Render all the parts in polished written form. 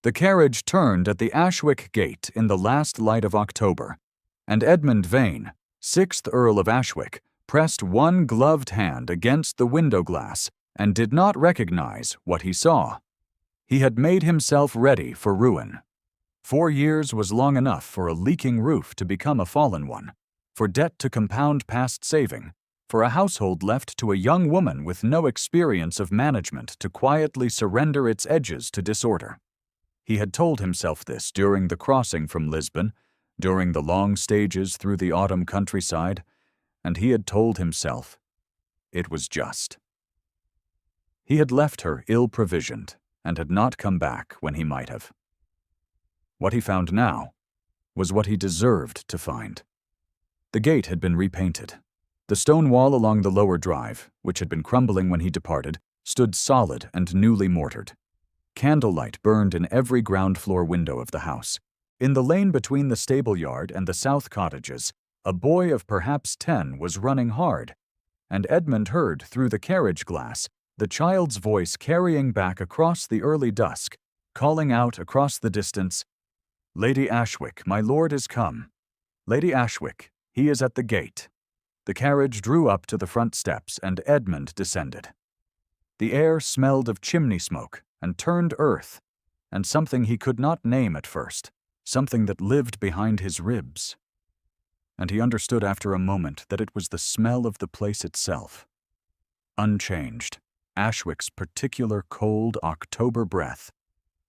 The carriage turned at the Ashwick Gate in the last light of October, and Edmund Vane, 6th Earl of Ashwick, pressed one gloved hand against the window glass and did not recognize what he saw. He had made himself ready for ruin. 4 years was long enough for a leaking roof to become a fallen one, for debt to compound past saving, for a household left to a young woman with no experience of management to quietly surrender its edges to disorder. He had told himself this during the crossing from Lisbon, during the long stages through the autumn countryside, and he had told himself it was just. He had left her ill-provisioned and had not come back when he might have. What he found now was what he deserved to find. The gate had been repainted. The stone wall along the lower drive, which had been crumbling when he departed, stood solid and newly mortared. Candlelight burned in every ground-floor window of the house. In the lane between the stable yard and the south cottages, a boy of perhaps 10 was running hard, and Edmund heard through the carriage glass the child's voice carrying back across the early dusk, calling out across the distance, "Lady Ashwick, my lord is come. Lady Ashwick, he is at the gate." The carriage drew up to the front steps, and Edmund descended. The air smelled of chimney smoke and turned earth, and something he could not name at first, something that lived behind his ribs. And he understood after a moment that it was the smell of the place itself. Unchanged, Ashwick's particular cold October breath,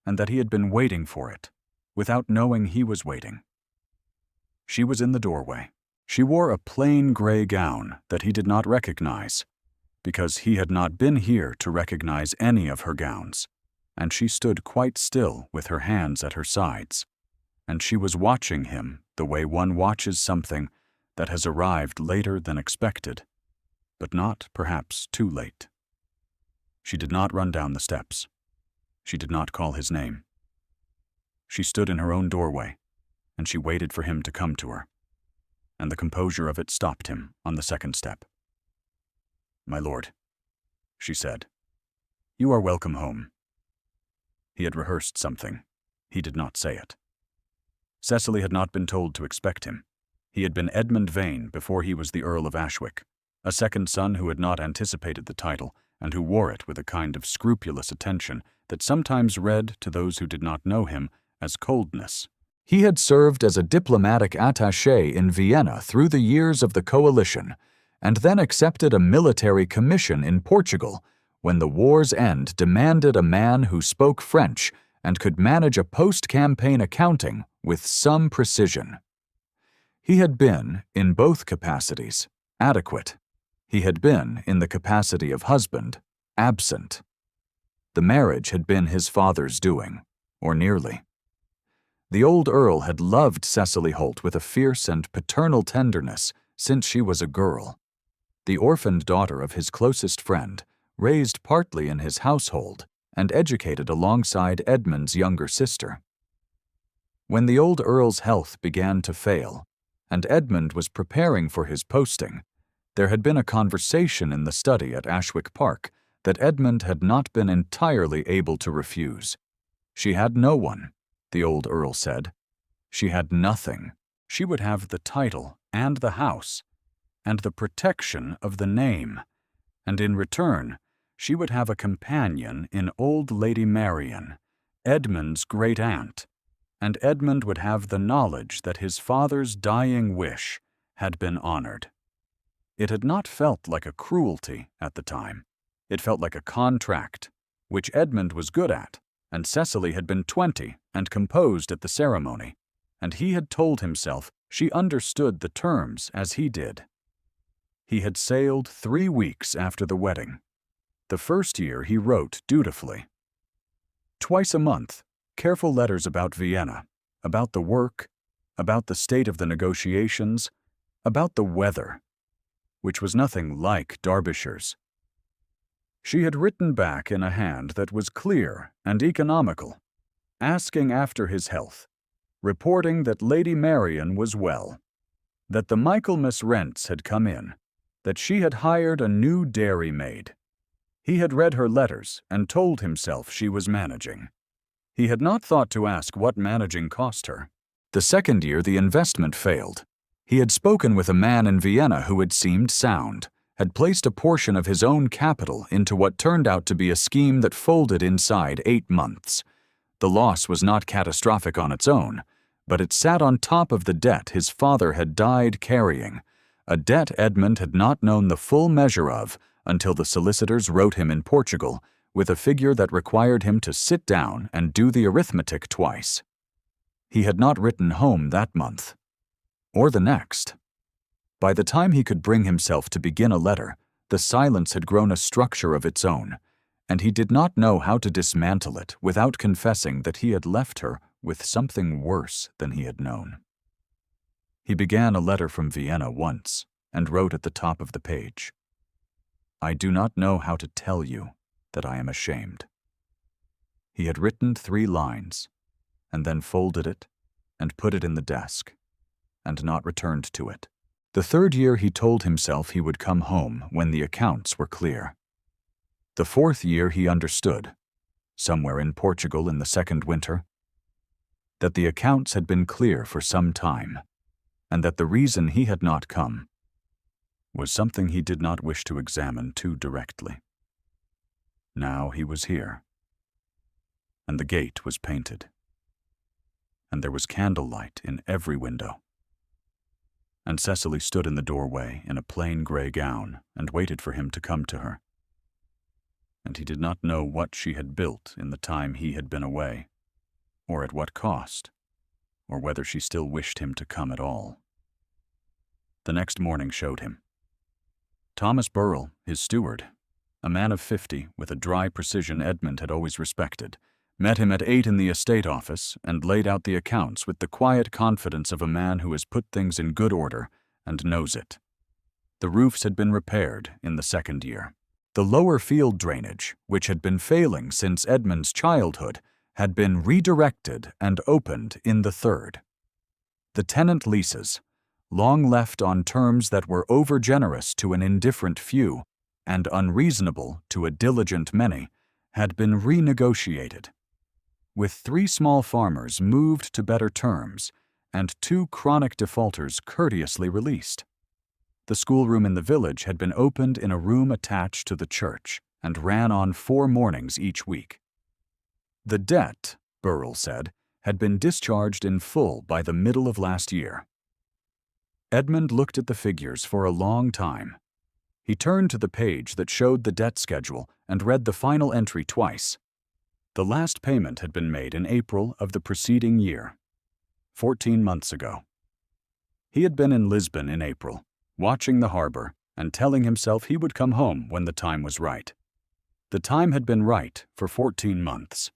and that he had been waiting for it, without knowing he was waiting. She was in the doorway. She wore a plain gray gown that he did not recognize, because he had not been here to recognize any of her gowns, and she stood quite still with her hands at her sides, and she was watching him the way one watches something that has arrived later than expected, but not perhaps too late. She did not run down the steps. She did not call his name. She stood in her own doorway, and she waited for him to come to her, and the composure of it stopped him on the second step. "My lord," she said, "you are welcome home." He had rehearsed something. He did not say it. Cecily had not been told to expect him. He had been Edmund Vane before he was the Earl of Ashwick, a second son who had not anticipated the title and who wore it with a kind of scrupulous attention that sometimes read to those who did not know him as coldness. He had served as a diplomatic attaché in Vienna through the years of the coalition, and then accepted a military commission in Portugal when the war's end demanded a man who spoke French and could manage a post-campaign accounting with some precision. He had been, in both capacities, adequate. He had been, in the capacity of husband, absent. The marriage had been his father's doing, or nearly. The old Earl had loved Cecily Holt with a fierce and paternal tenderness since she was a girl, the orphaned daughter of his closest friend, raised partly in his household and educated alongside Edmund's younger sister. When the old Earl's health began to fail, and Edmund was preparing for his posting, there had been a conversation in the study at Ashwick Park that Edmund had not been entirely able to refuse. She had no one, the old Earl said. She had nothing. She would have the title and the house, and the protection of the name, and in return, she would have a companion in old Lady Marian, Edmund's great-aunt, and Edmund would have the knowledge that his father's dying wish had been honored. It had not felt like a cruelty at the time. It felt like a contract, which Edmund was good at, and Cecily had been 20 and composed at the ceremony, and he had told himself she understood the terms as he did. He had sailed 3 weeks after the wedding. The first year he wrote dutifully. Twice a month, careful letters about Vienna, about the work, about the state of the negotiations, about the weather, which was nothing like Derbyshire's. She had written back in a hand that was clear and economical, asking after his health, reporting that Lady Marian was well, that the Michaelmas rents had come in, that she had hired a new dairy maid. He had read her letters and told himself she was managing. He had not thought to ask what managing cost her. The second year, the investment failed. He had spoken with a man in Vienna who had seemed sound, had placed a portion of his own capital into what turned out to be a scheme that folded inside 8 months. The loss was not catastrophic on its own, but it sat on top of the debt his father had died carrying, a debt Edmund had not known the full measure of until the solicitors wrote him in Portugal with a figure that required him to sit down and do the arithmetic twice. He had not written home that month, or the next. By the time he could bring himself to begin a letter, the silence had grown a structure of its own, and he did not know how to dismantle it without confessing that he had left her with something worse than he had known. He began a letter from Vienna once and wrote at the top of the page, "I do not know how to tell you that I am ashamed." He had written 3 lines, and then folded it and put it in the desk, and not returned to it. The third year he told himself he would come home when the accounts were clear. The fourth year he understood, somewhere in Portugal in the second winter, that the accounts had been clear for some time, and that the reason he had not come was something he did not wish to examine too directly. Now he was here, and the gate was painted, and there was candlelight in every window. And Cecily stood in the doorway in a plain gray gown and waited for him to come to her. And he did not know what she had built in the time he had been away, or at what cost, or whether she still wished him to come at all. The next morning showed him. Thomas Burrell, his steward, a man of 50 with a dry precision Edmund had always respected, met him at 8 in the estate office and laid out the accounts with the quiet confidence of a man who has put things in good order and knows it. The roofs had been repaired in the second year. The lower field drainage, which had been failing since Edmund's childhood, had been redirected and opened in the third. The tenant leases, long left on terms that were overgenerous to an indifferent few and unreasonable to a diligent many, had been renegotiated, with 3 small farmers moved to better terms and 2 chronic defaulters courteously released. The schoolroom in the village had been opened in a room attached to the church and ran on 4 mornings each week. The debt, Burrell said, had been discharged in full by the middle of last year. Edmund looked at the figures for a long time. He turned to the page that showed the debt schedule and read the final entry twice. The last payment had been made in April of the preceding year, 14 months ago. He had been in Lisbon in April, watching the harbor and telling himself he would come home when the time was right. The time had been right for 14 months.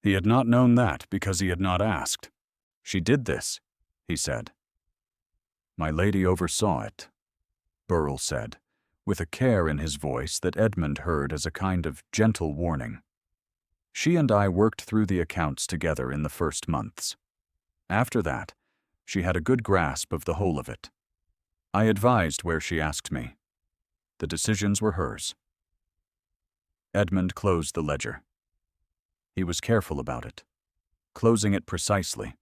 He had not known that because he had not asked. "She did this," he said. "My lady oversaw it," Burrell said, with a care in his voice that Edmund heard as a kind of gentle warning. "She and I worked through the accounts together in the first months. After that, she had a good grasp of the whole of it. I advised where she asked me. The decisions were hers." Edmund closed the ledger. He was careful about it, closing it precisely,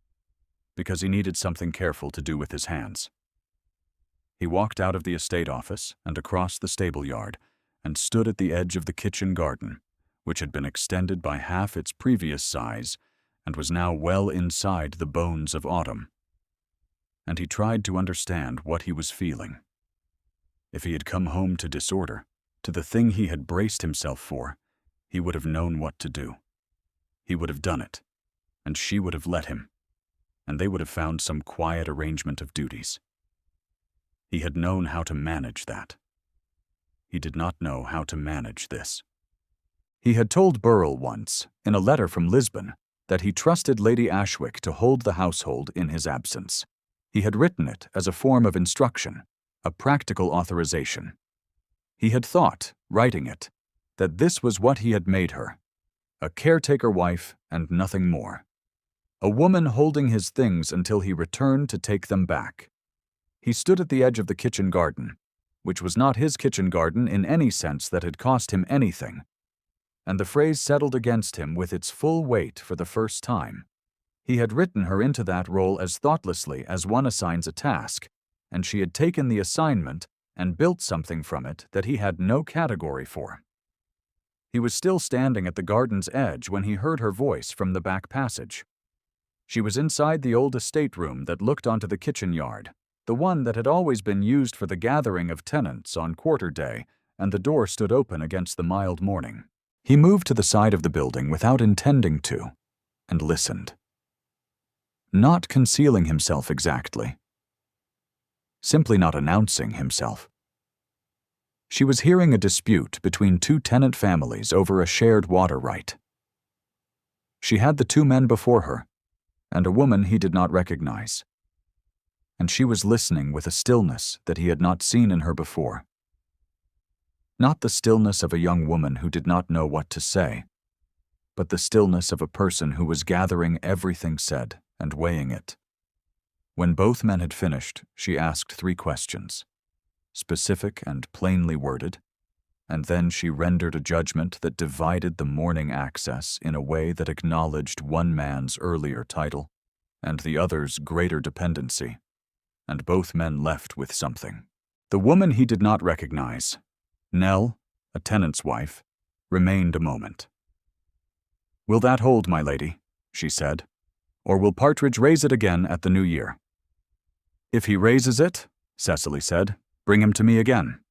because he needed something careful to do with his hands. He walked out of the estate office and across the stable yard and stood at the edge of the kitchen garden, which had been extended by half its previous size and was now well inside the bones of autumn. And he tried to understand what he was feeling. If he had come home to disorder, to the thing he had braced himself for, he would have known what to do. He would have done it, and she would have let him, and they would have found some quiet arrangement of duties. He had known how to manage that. He did not know how to manage this. He had told Burrell once, in a letter from Lisbon, that he trusted Lady Ashwick to hold the household in his absence. He had written it as a form of instruction, a practical authorization. He had thought, writing it, that this was what he had made her, a caretaker wife and nothing more. A woman holding his things until he returned to take them back. He stood at the edge of the kitchen garden, which was not his kitchen garden in any sense that had cost him anything, and the phrase settled against him with its full weight for the first time. He had written her into that role as thoughtlessly as one assigns a task, and she had taken the assignment and built something from it that he had no category for. He was still standing at the garden's edge when he heard her voice from the back passage. She was inside the old estate room that looked onto the kitchen yard, the one that had always been used for the gathering of tenants on quarter day, and the door stood open against the mild morning. He moved to the side of the building without intending to, and listened. Not concealing himself exactly. Simply not announcing himself. She was hearing a dispute between two tenant families over a shared water right. She had the two men before her, and a woman he did not recognize. And she was listening with a stillness that he had not seen in her before. Not the stillness of a young woman who did not know what to say, but the stillness of a person who was gathering everything said and weighing it. When both men had finished, she asked 3 questions, specific and plainly worded, and then she rendered a judgment that divided the morning access in a way that acknowledged one man's earlier title and the other's greater dependency, and both men left with something. The woman he did not recognize, Nell, a tenant's wife, remained a moment. "Will that hold, my lady?" she said. "Or will Partridge raise it again at the new year?" "If he raises it," Cecily said, "bring him to me again."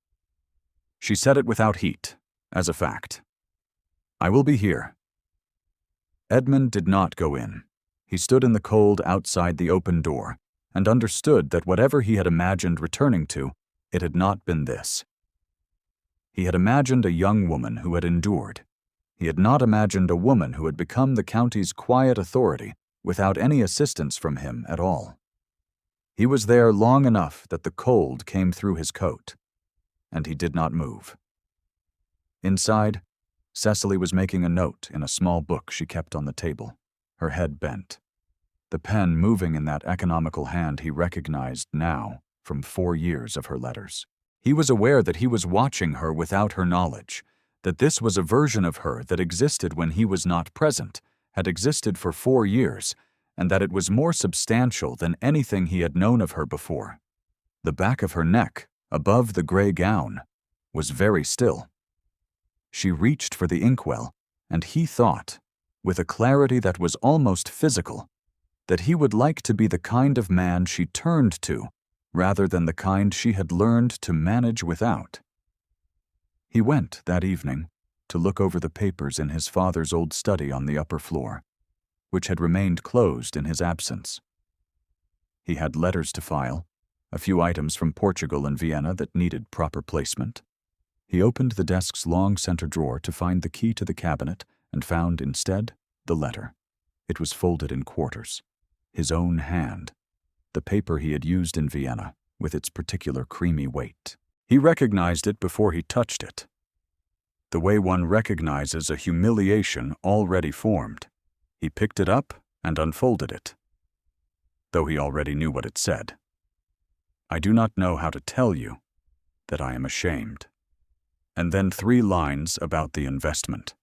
She said it without heat, as a fact. "I will be here." Edmund did not go in. He stood in the cold outside the open door and understood that whatever he had imagined returning to, it had not been this. He had imagined a young woman who had endured. He had not imagined a woman who had become the county's quiet authority without any assistance from him at all. He was there long enough that the cold came through his coat, and he did not move. Inside, Cecily was making a note in a small book she kept on the table, her head bent, the pen moving in that economical hand he recognized now from 4 years of her letters. He was aware that he was watching her without her knowledge, that this was a version of her that existed when he was not present, had existed for 4 years, and that it was more substantial than anything he had known of her before. The back of her neck, above the gray gown, was very still. She reached for the inkwell, and he thought, with a clarity that was almost physical, that he would like to be the kind of man she turned to, rather than the kind she had learned to manage without. He went that evening to look over the papers in his father's old study on the upper floor, which had remained closed in his absence. He had letters to file, a few items from Portugal and Vienna that needed proper placement. He opened the desk's long center drawer to find the key to the cabinet and found instead the letter. It was folded in quarters. His own hand, the paper he had used in Vienna, with its particular creamy weight. He recognized it before he touched it. The way one recognizes a humiliation already formed. He picked it up and unfolded it, though he already knew what it said. "I do not know how to tell you that I am ashamed." And then 3 lines about the investment,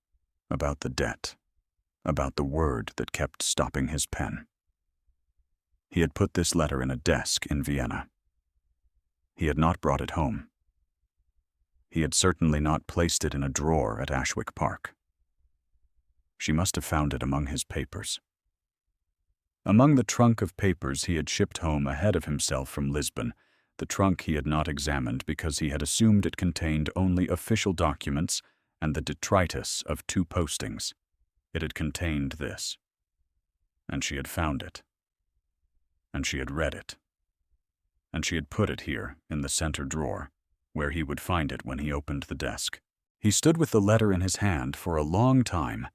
about the debt, about the word that kept stopping his pen. He had put this letter in a desk in Vienna. He had not brought it home. He had certainly not placed it in a drawer at Ashwick Park. She must have found it among his papers. Among the trunk of papers he had shipped home ahead of himself from Lisbon, the trunk he had not examined because he had assumed it contained only official documents and the detritus of 2 postings. It had contained this. And she had found it. And she had read it. And she had put it here in the center drawer, where he would find it when he opened the desk. He stood with the letter in his hand for a long time,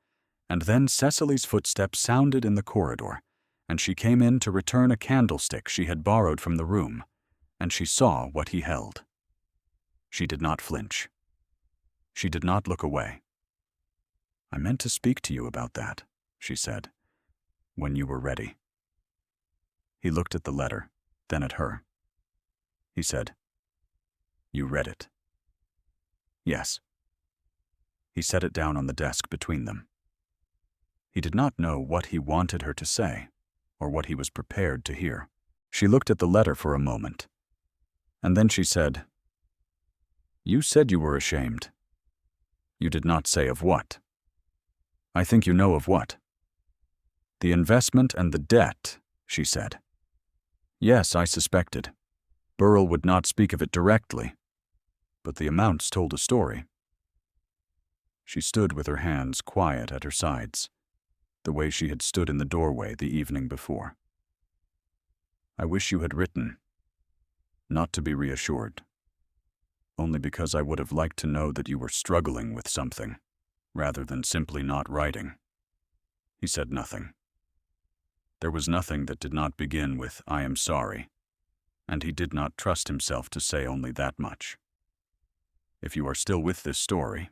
and then Cecily's footsteps sounded in the corridor, and she came in to return a candlestick she had borrowed from the room, and she saw what he held. She did not flinch. She did not look away. "I meant to speak to you about that," she said, "when you were ready." He looked at the letter, then at her. He said, "You read it?" "Yes." He set it down on the desk between them. He did not know what he wanted her to say, or what he was prepared to hear. She looked at the letter for a moment, and then she said, "You said you were ashamed. You did not say of what. I think you know of what." "The investment and the debt," she said. "Yes, I suspected. Burrell would not speak of it directly, but the amounts told a story." She stood with her hands quiet at her sides, the way she had stood in the doorway the evening before. "I wish you had written, not to be reassured, only because I would have liked to know that you were struggling with something, rather than simply not writing." He said nothing. There was nothing that did not begin with "I am sorry," and he did not trust himself to say only that much. If you are still with this story,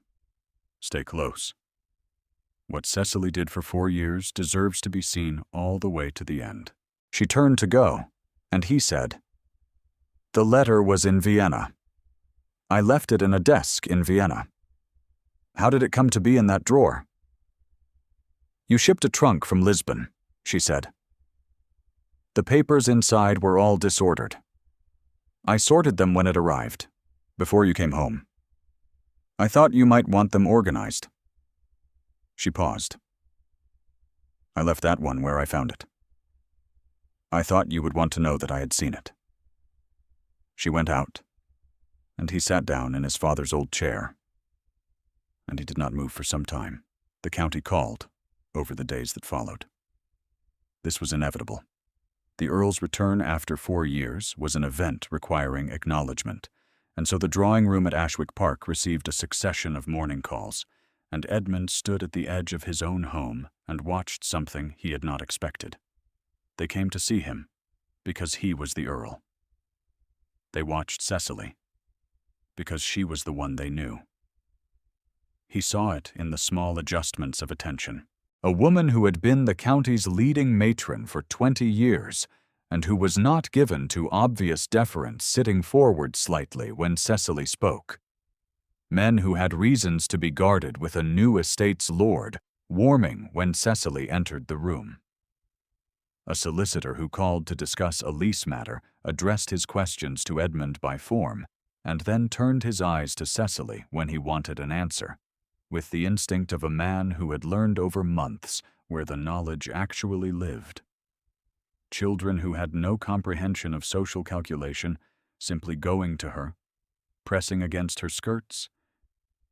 stay close. What Cecily did for 4 years deserves to be seen all the way to the end. She turned to go, and he said, "The letter was in Vienna. I left it in a desk in Vienna. How did it come to be in that drawer?" "You shipped a trunk from Lisbon," she said. "The papers inside were all disordered. I sorted them when it arrived, before you came home. I thought you might want them organized." She paused. "I left that one where I found it. I thought you would want to know that I had seen it." She went out, and he sat down in his father's old chair, and he did not move for some time. The county called over the days that followed. This was inevitable. The Earl's return after 4 years was an event requiring acknowledgement, and so the drawing room at Ashwick Park received a succession of morning calls, and Edmund stood at the edge of his own home and watched something he had not expected. They came to see him, because he was the Earl. They watched Cecily, because she was the one they knew. He saw it in the small adjustments of attention. A woman who had been the county's leading matron for 20 years, and who was not given to obvious deference sitting forward slightly when Cecily spoke. Men who had reasons to be guarded with a new estate's lord, warming when Cecily entered the room. A solicitor who called to discuss a lease matter addressed his questions to Edmund by form, and then turned his eyes to Cecily when he wanted an answer, with the instinct of a man who had learned over months where the knowledge actually lived. Children who had no comprehension of social calculation, simply going to her, pressing against her skirts,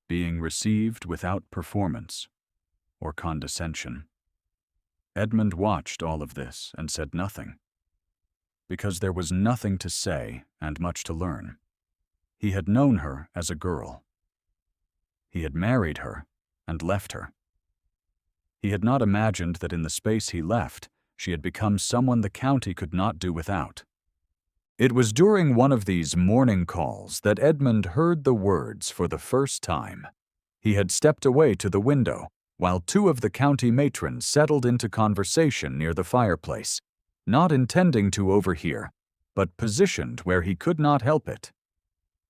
being received without performance or condescension. Edmund watched all of this and said nothing, because there was nothing to say and much to learn. He had known her as a girl. He had married her and left her. He had not imagined that in the space he left, she had become someone the county could not do without. It was during one of these morning calls that Edmund heard the words for the first time. He had stepped away to the window while 2 of the county matrons settled into conversation near the fireplace, not intending to overhear, but positioned where he could not help it.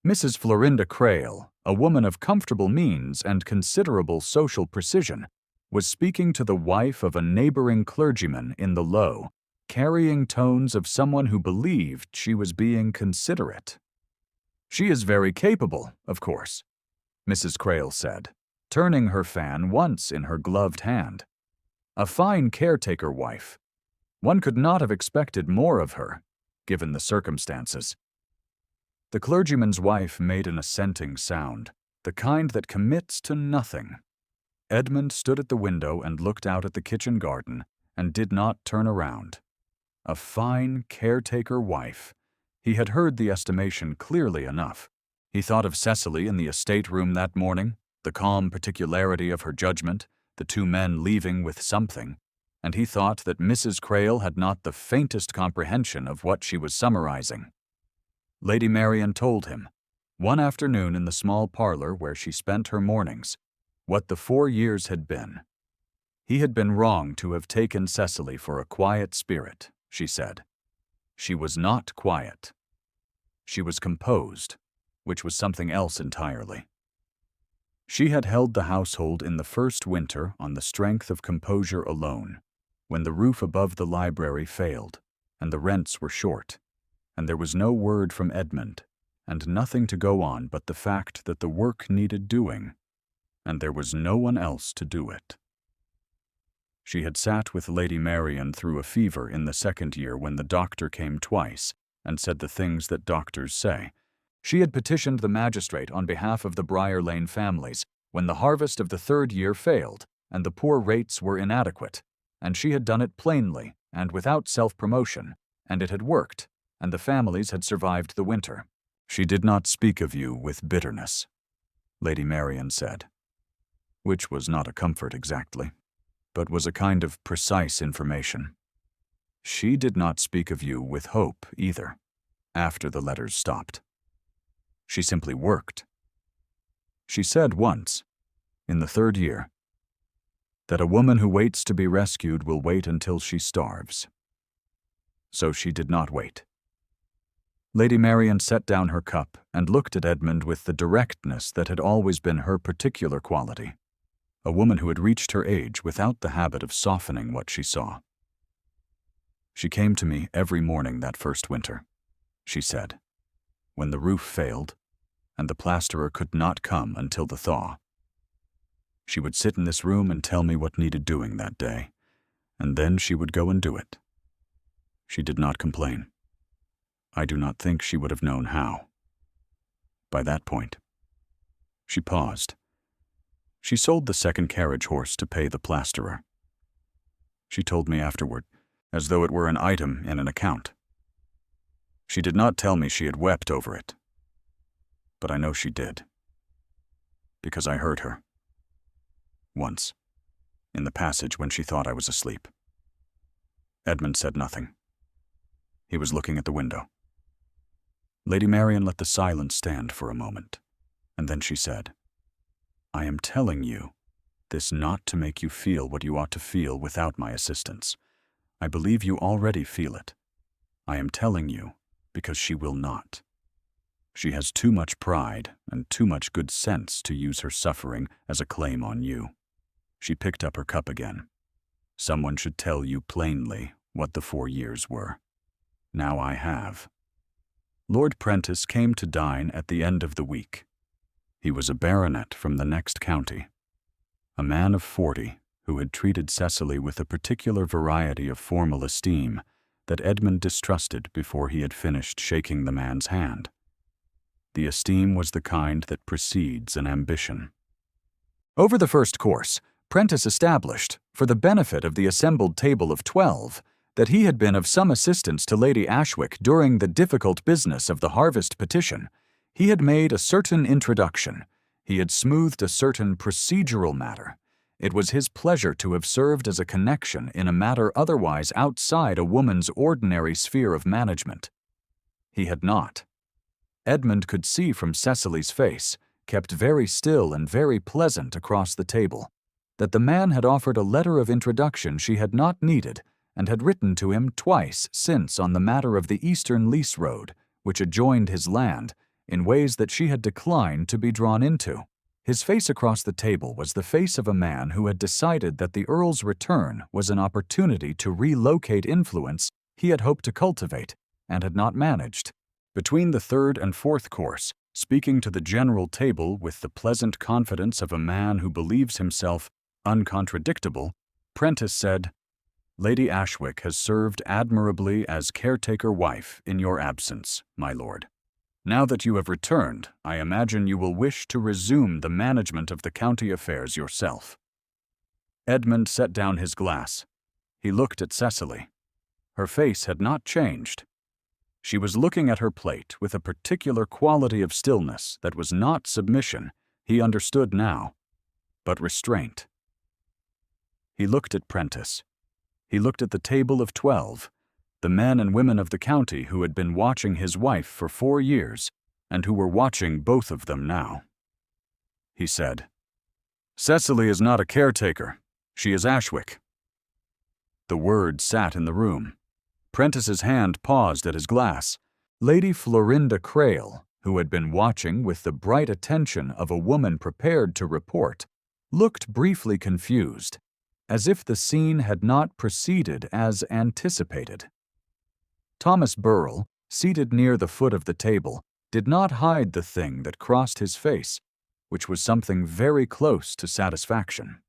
Mrs. Florinda Crail, a woman of comfortable means and considerable social precision, was speaking to the wife of a neighboring clergyman in the low, carrying tones of someone who believed she was being considerate. "She is very capable, of course," Mrs. Crail said, turning her fan once in her gloved hand. "A fine caretaker wife. One could not have expected more of her, given the circumstances." The clergyman's wife made an assenting sound, the kind that commits to nothing. Edmund stood at the window and looked out at the kitchen garden and did not turn around. A fine caretaker wife. He had heard the estimation clearly enough. He thought of Cecily in the estate room that morning, the calm particularity of her judgment, the 2 men leaving with something, and he thought that Mrs. Crail had not the faintest comprehension of what she was summarizing. Lady Marian told him, one afternoon in the small parlor where she spent her mornings, what the 4 years had been. He had been wrong to have taken Cecily for a quiet spirit, she said. She was not quiet. She was composed, which was something else entirely. She had held the household in the first winter on the strength of composure alone, when the roof above the library failed, and the rents were short, and there was no word from Edmund, and nothing to go on but the fact that the work needed doing, and there was no one else to do it. She had sat with Lady Marian through a fever in the second year when the doctor came twice and said the things that doctors say. She had petitioned the magistrate on behalf of the Briar Lane families when the harvest of the third year failed and the poor rates were inadequate, and she had done it plainly and without self-promotion, and it had worked, and the families had survived the winter. She did not speak of you with bitterness, Lady Marian said, which was not a comfort exactly, but was a kind of precise information. She did not speak of you with hope either, after the letters stopped. She simply worked. She said once, in the third year, that a woman who waits to be rescued will wait until she starves. So she did not wait. Lady Marian set down her cup and looked at Edmund with the directness that had always been her particular quality, a woman who had reached her age without the habit of softening what she saw. She came to me every morning that first winter, she said, when the roof failed and the plasterer could not come until the thaw. She would sit in this room and tell me what needed doing that day, and then she would go and do it. She did not complain. I do not think she would have known how. By that point, she paused. She sold the second carriage horse to pay the plasterer. She told me afterward, as though it were an item in an account. She did not tell me she had wept over it, but I know she did, because I heard her. Once, in the passage when she thought I was asleep. Edmund said nothing. He was looking at the window. Lady Marian let the silence stand for a moment, and then she said, I am telling you this not to make you feel what you ought to feel without my assistance. I believe you already feel it. I am telling you because she will not. She has too much pride and too much good sense to use her suffering as a claim on you. She picked up her cup again. Someone should tell you plainly what the 4 years were. Now I have. Lord Prentice came to dine at the end of the week. He was a baronet from the next county, a man of 40 who had treated Cecily with a particular variety of formal esteem that Edmund distrusted before he had finished shaking the man's hand. The esteem was the kind that precedes an ambition. Over the first course, Prentice established, for the benefit of the assembled table of 12, that he had been of some assistance to Lady Ashwick during the difficult business of the harvest petition. He had made a certain introduction. He had smoothed a certain procedural matter. It was his pleasure to have served as a connection in a matter otherwise outside a woman's ordinary sphere of management. He had not. Edmund could see from Cecily's face, kept very still and very pleasant across the table, that the man had offered a letter of introduction she had not needed and had written to him twice since on the matter of the Eastern Lease Road, which adjoined his land, in ways that she had declined to be drawn into. His face across the table was the face of a man who had decided that the Earl's return was an opportunity to relocate influence he had hoped to cultivate and had not managed. Between the third and fourth course, speaking to the general table with the pleasant confidence of a man who believes himself uncontradictable, Prentice said, Lady Ashwick has served admirably as caretaker wife in your absence, my lord. Now that you have returned, I imagine you will wish to resume the management of the county affairs yourself. Edmund set down his glass. He looked at Cecily. Her face had not changed. She was looking at her plate with a particular quality of stillness that was not submission, he understood now, but restraint. He looked at Prentice. He looked at the table of 12, the men and women of the county who had been watching his wife for 4 years and who were watching both of them now. He said, Cecily is not a caretaker. She is Ashwick. The word sat in the room. Prentice's hand paused at his glass. Lady Florinda Crail, who had been watching with the bright attention of a woman prepared to report, looked briefly confused, as if the scene had not proceeded as anticipated. Thomas Burrell, seated near the foot of the table, did not hide the thing that crossed his face, which was something very close to satisfaction.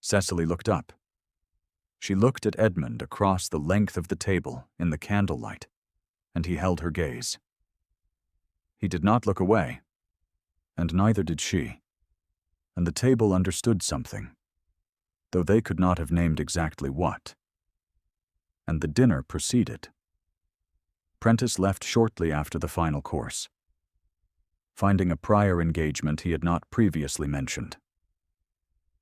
Cecily looked up. She looked at Edmund across the length of the table in the candlelight, and he held her gaze. He did not look away, and neither did she, and the table understood something, though they could not have named exactly what. And the dinner proceeded. Prentice left shortly after the final course, finding a prior engagement he had not previously mentioned.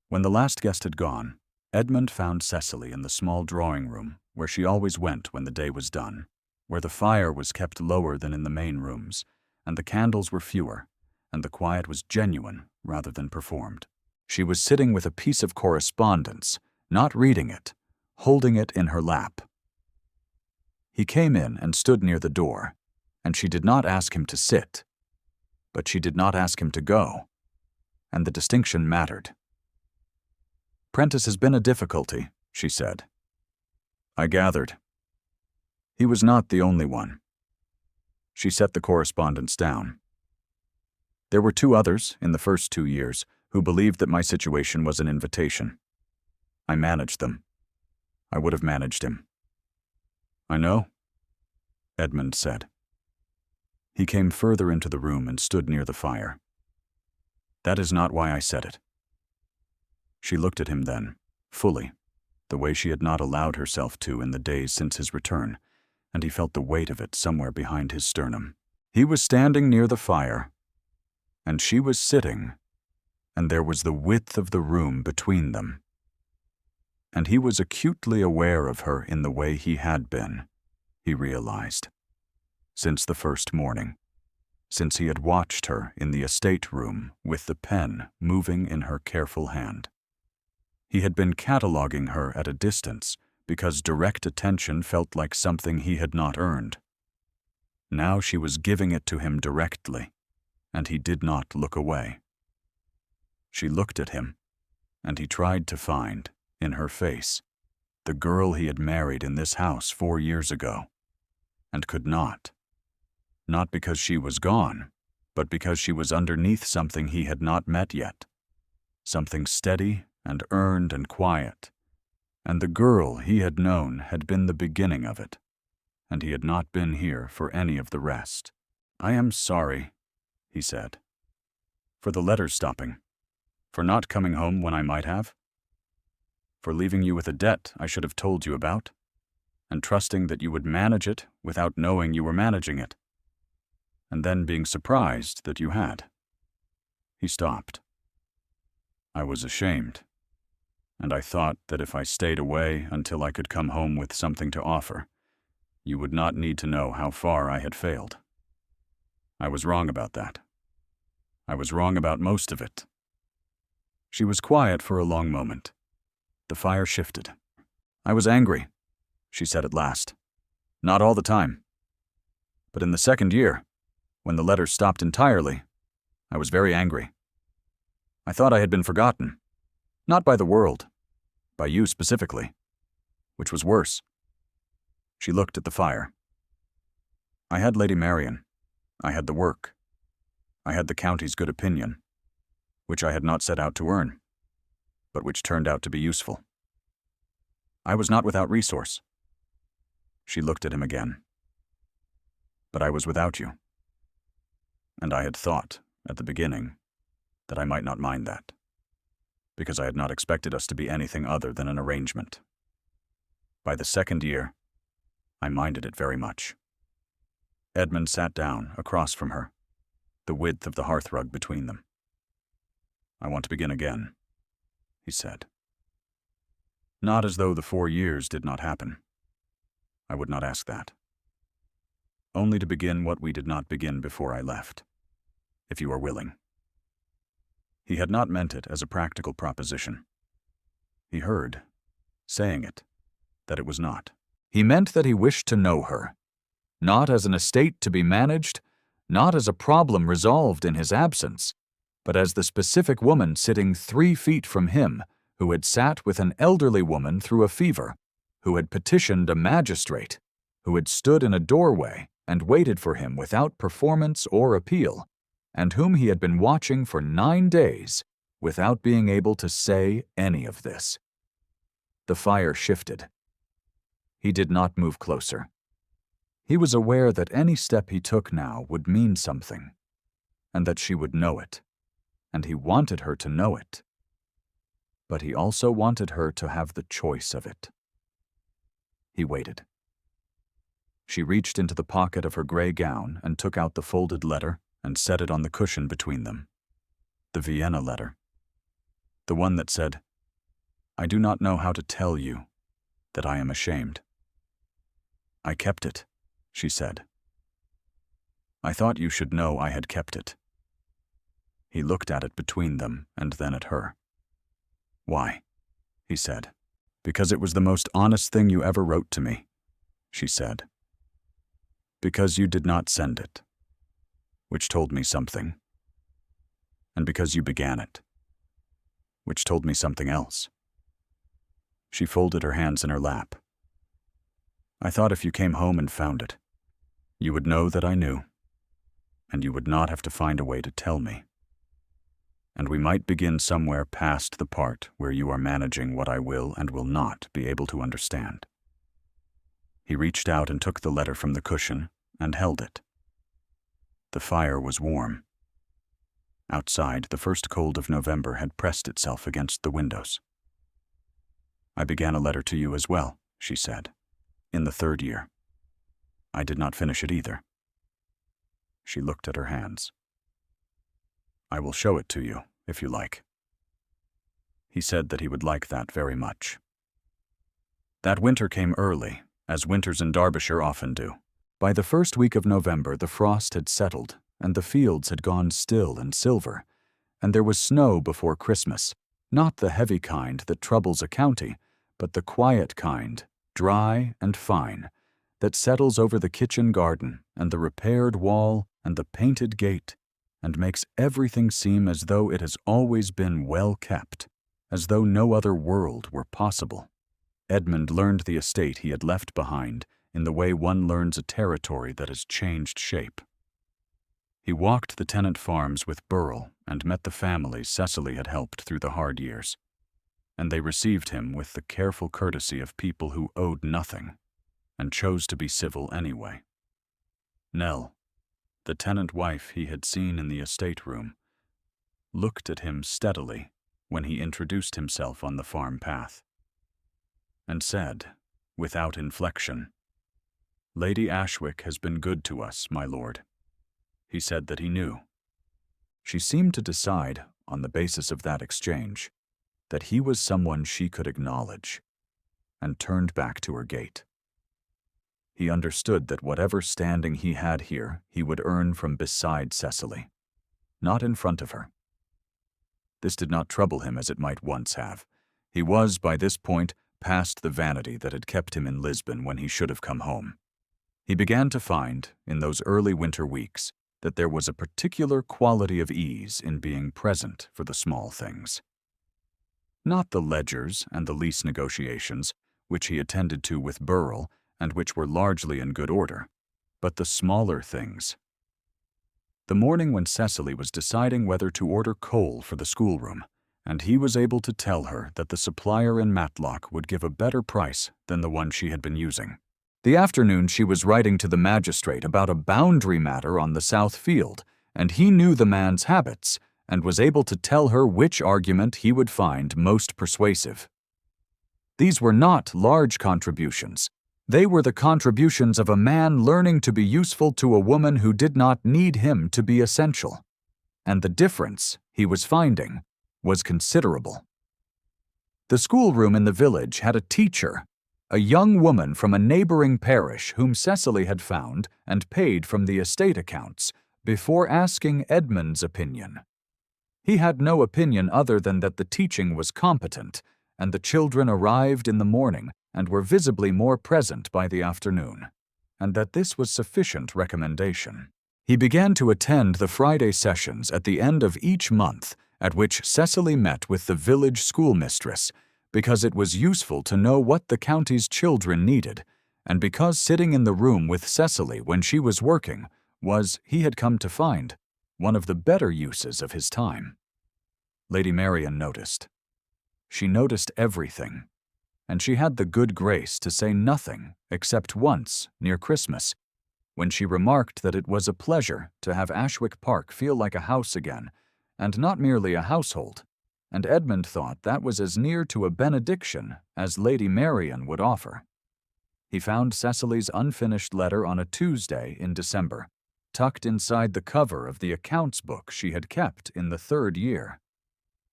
When the last guest had gone, Edmund found Cecily in the small drawing room where she always went when the day was done, where the fire was kept lower than in the main rooms, and the candles were fewer, and the quiet was genuine rather than performed. She was sitting with a piece of correspondence, not reading it, holding it in her lap. He came in and stood near the door, and she did not ask him to sit, but she did not ask him to go, and the distinction mattered. "Prentice has been a difficulty," she said. "I gathered. He was not the only one." She set the correspondence down. "There were 2 others in the first 2 years who believed that my situation was an invitation. I managed them. I would have managed him." "I know," Edmund said. He came further into the room and stood near the fire. "That is not why I said it." She looked at him then, fully, the way she had not allowed herself to in the days since his return, and he felt the weight of it somewhere behind his sternum. He was standing near the fire, and she was sitting, and there was the width of the room between them. And he was acutely aware of her in the way he had been, he realized, since the first morning, since he had watched her in the estate room with the pen moving in her careful hand. He had been cataloging her at a distance because direct attention felt like something he had not earned. Now she was giving it to him directly, and he did not look away. She looked at him, and he tried to find, in her face, the girl he had married in this house 4 years ago, and could not. Not because she was gone, but because she was underneath something he had not met yet, something steady and earned and quiet, and the girl he had known had been the beginning of it, and he had not been here for any of the rest. "I am sorry," he said, "for the letters stopping, for not coming home when I might have, for leaving you with a debt I should have told you about, and trusting that you would manage it without knowing you were managing it, and then being surprised that you had." He stopped. "I was ashamed, and I thought that if I stayed away until I could come home with something to offer, you would not need to know how far I had failed. I was wrong about that. I was wrong about most of it." She was quiet for a long moment. The fire shifted. "I was angry," she said at last. "Not all the time. But in the 2nd year, when the letters stopped entirely, I was very angry. I thought I had been forgotten. Not by the world, by you specifically, which was worse." She looked at the fire. "I had Lady Marian. I had the work. I had the county's good opinion, which I had not set out to earn, but which turned out to be useful. I was not without resource." She looked at him again. "But I was without you. And I had thought, at the beginning, that I might not mind that, because I had not expected us to be anything other than an arrangement. By the 2nd year, I minded it very much." Edmund sat down across from her, the width of the hearthrug between them. "I want to begin again," he said. "Not as though the 4 years did not happen. I would not ask that. Only to begin what we did not begin before I left, if you are willing." He had not meant it as a practical proposition. He heard, saying it, that it was not. He meant that he wished to know her, not as an estate to be managed, not as a problem resolved in his absence, but as the specific woman sitting 3 feet from him, who had sat with an elderly woman through a fever, who had petitioned a magistrate, who had stood in a doorway and waited for him without performance or appeal, and whom he had been watching for 9 days without being able to say any of this. The fire shifted. He did not move closer. He was aware that any step he took now would mean something, and that she would know it, and he wanted her to know it. But he also wanted her to have the choice of it. He waited. She reached into the pocket of her gray gown and took out the folded letter and set it on the cushion between them. The Vienna letter. The one that said, "I do not know how to tell you that I am ashamed." "I kept it," she said. "I thought you should know I had kept it." He looked at it between them and then at her. "Why?" he said. "Because it was the most honest thing you ever wrote to me," she said. "Because you did not send it, which told me something. And because you began it, which told me something else." She folded her hands in her lap. "I thought if you came home and found it, you would know that I knew, and you would not have to find a way to tell me. And we might begin somewhere past the part where you are managing what I will and will not be able to understand." He reached out and took the letter from the cushion and held it. The fire was warm. Outside, the first cold of November had pressed itself against the windows. "I began a letter to you as well," she said, "in the 3rd year. I did not finish it either." She looked at her hands. "I will show it to you, if you like." He said that he would like that very much. That winter came early, as winters in Derbyshire often do. By the first week of November, the frost had settled, and the fields had gone still and silver, and there was snow before Christmas, not the heavy kind that troubles a county, but the quiet kind, dry and fine, that settles over the kitchen garden and the repaired wall and the painted gate, and makes everything seem as though it has always been well kept, as though no other world were possible. Edmund learned the estate he had left behind in the way one learns a territory that has changed shape. He walked the tenant farms with Burrell and met the families Cecily had helped through the hard years, and they received him with the careful courtesy of people who owed nothing and chose to be civil anyway. Nell, the tenant wife he had seen in the estate room, looked at him steadily when he introduced himself on the farm path, and said, without inflection, "Lady Ashwick has been good to us, my lord." He said that he knew. She seemed to decide, on the basis of that exchange, that he was someone she could acknowledge, and turned back to her gate. He understood that whatever standing he had here he would earn from beside Cecily, not in front of her. This did not trouble him as it might once have. He was, by this point, past the vanity that had kept him in Lisbon when he should have come home. He began to find, in those early winter weeks, that there was a particular quality of ease in being present for the small things. Not the ledgers and the lease negotiations, which he attended to with Burrell and which were largely in good order, but the smaller things. The morning when Cecily was deciding whether to order coal for the schoolroom, and he was able to tell her that the supplier in Matlock would give a better price than the one she had been using. The afternoon she was writing to the magistrate about a boundary matter on the South Field, and he knew the man's habits and was able to tell her which argument he would find most persuasive. These were not large contributions. They were the contributions of a man learning to be useful to a woman who did not need him to be essential. And the difference, he was finding, was considerable. The schoolroom in the village had a teacher, a young woman from a neighboring parish whom Cecily had found and paid from the estate accounts before asking Edmund's opinion. He had no opinion other than that the teaching was competent, and the children arrived in the morning and were visibly more present by the afternoon, and that this was sufficient recommendation. He began to attend the Friday sessions at the end of each month at which Cecily met with the village schoolmistress, because it was useful to know what the county's children needed, and because sitting in the room with Cecily when she was working was, he had come to find, one of the better uses of his time. Lady Marian noticed. She noticed everything, and she had the good grace to say nothing except once, near Christmas, when she remarked that it was a pleasure to have Ashwick Park feel like a house again, and not merely a household, and Edmund thought that was as near to a benediction as Lady Marian would offer. He found Cecily's unfinished letter on a Tuesday in December, tucked inside the cover of the accounts book she had kept in the 3rd year,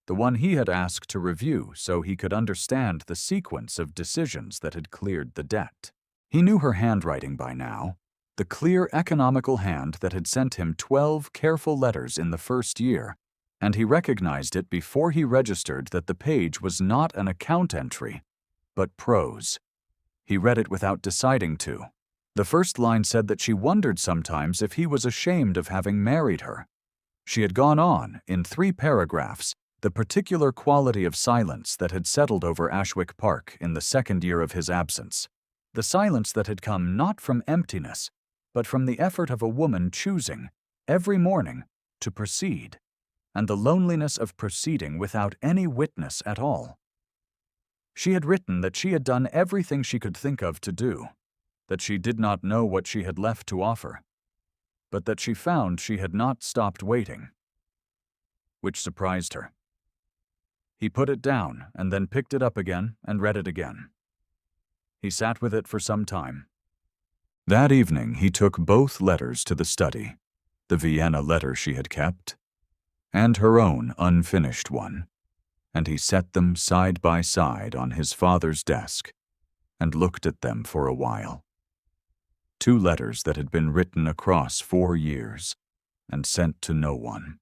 the one he had asked to review so he could understand the sequence of decisions that had cleared the debt. He knew her handwriting by now, the clear, economical hand that had sent him 12 careful letters in the 1st year, and he recognized it before he registered that the page was not an account entry, but prose. He read it without deciding to. The first line said that she wondered sometimes if he was ashamed of having married her. She had gone on, in 3 paragraphs, the particular quality of silence that had settled over Ashwick Park in the 2nd year of his absence, the silence that had come not from emptiness, but from the effort of a woman choosing, every morning, to proceed, and the loneliness of proceeding without any witness at all. She had written that she had done everything she could think of to do, that she did not know what she had left to offer, but that she found she had not stopped waiting, which surprised her. He put it down and then picked it up again and read it again. He sat with it for some time. That evening he took both letters to the study, the Vienna letter she had kept, and her own unfinished one, and he set them side by side on his father's desk and looked at them for a while. 2 letters that had been written across 4 years and sent to no one,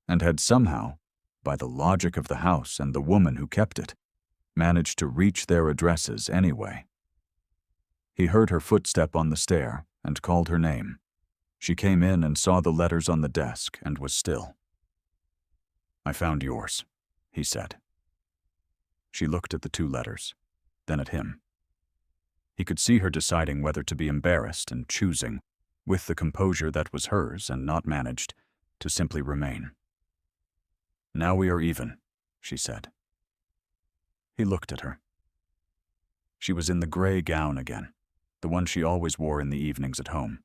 and had somehow, by the logic of the house and the woman who kept it, managed to reach their addresses anyway. He heard her footstep on the stair and called her name. She came in and saw the letters on the desk and was still. "I found yours," he said. She looked at the 2 letters, then at him. He could see her deciding whether to be embarrassed and choosing, with the composure that was hers and not managed, to simply remain. "Now we are even," she said. He looked at her. She was in the gray gown again, the one she always wore in the evenings at home,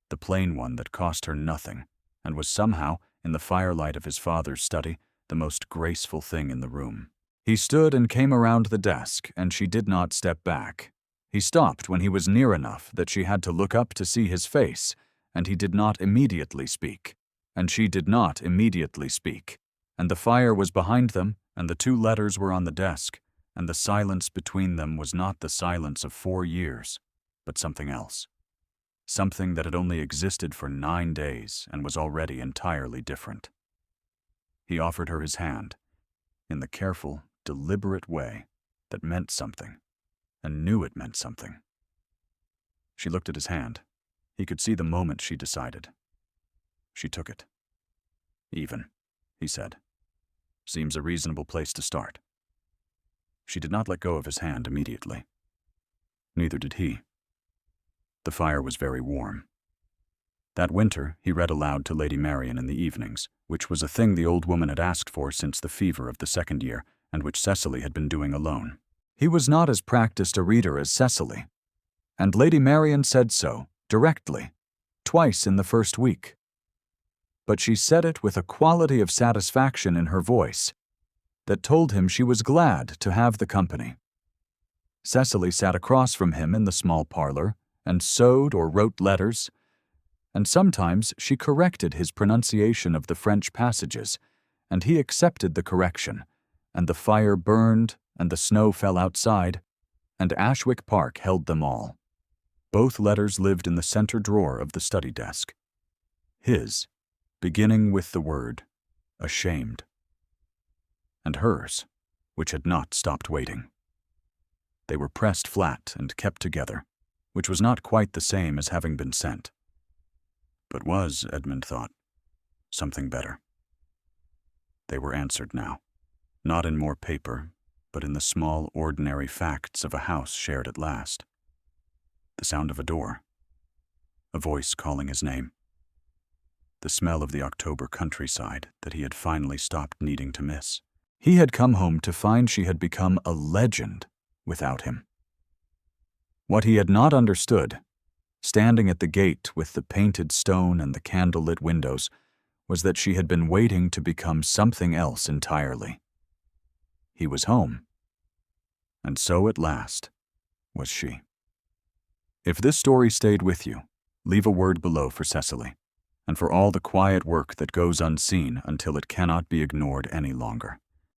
the plain one that cost her nothing, and was somehow, in the firelight of his father's study, the most graceful thing in the room. He stood and came around the desk, and she did not step back. He stopped when he was near enough that she had to look up to see his face, and he did not immediately speak, and she did not immediately speak, and the fire was behind them, and the 2 letters were on the desk, and the silence between them was not the silence of 4 years, but something else. Something that had only existed for 9 days and was already entirely different. He offered her his hand, in the careful, deliberate way that meant something, and knew it meant something. She looked at his hand. He could see the moment she decided. She took it. "Even," he said. "Seems a reasonable place to start." She did not let go of his hand immediately. Neither did he. The fire was very warm. That winter, he read aloud to Lady Marian in the evenings, which was a thing the old woman had asked for since the fever of the 2nd year, and which Cecily had been doing alone. He was not as practiced a reader as Cecily, and Lady Marian said so, directly, twice in the 1st week. But she said it with a quality of satisfaction in her voice that told him she was glad to have the company. Cecily sat across from him in the small parlor and sewed or wrote letters, and sometimes she corrected his pronunciation of the French passages, and he accepted the correction, and the fire burned, and the snow fell outside, and Ashwick Park held them all. Both letters lived in the center drawer of the study desk. His, beginning with the word ashamed, and hers, which had not stopped waiting. They were pressed flat and kept together, which was not quite the same as having been sent. But was, Edmund thought, something better? They were answered now, not in more paper, but in the small, ordinary facts of a house shared at last. The sound of a door, a voice calling his name, the smell of the October countryside that he had finally stopped needing to miss. He had come home to find she had become a legend without him. What he had not understood, standing at the gate with the painted stone and the candle-lit windows, was that she had been waiting to become something else entirely. He was home, and so at last was she. If this story stayed with you, leave a word below for Cecily, and for all the quiet work that goes unseen until it cannot be ignored any longer.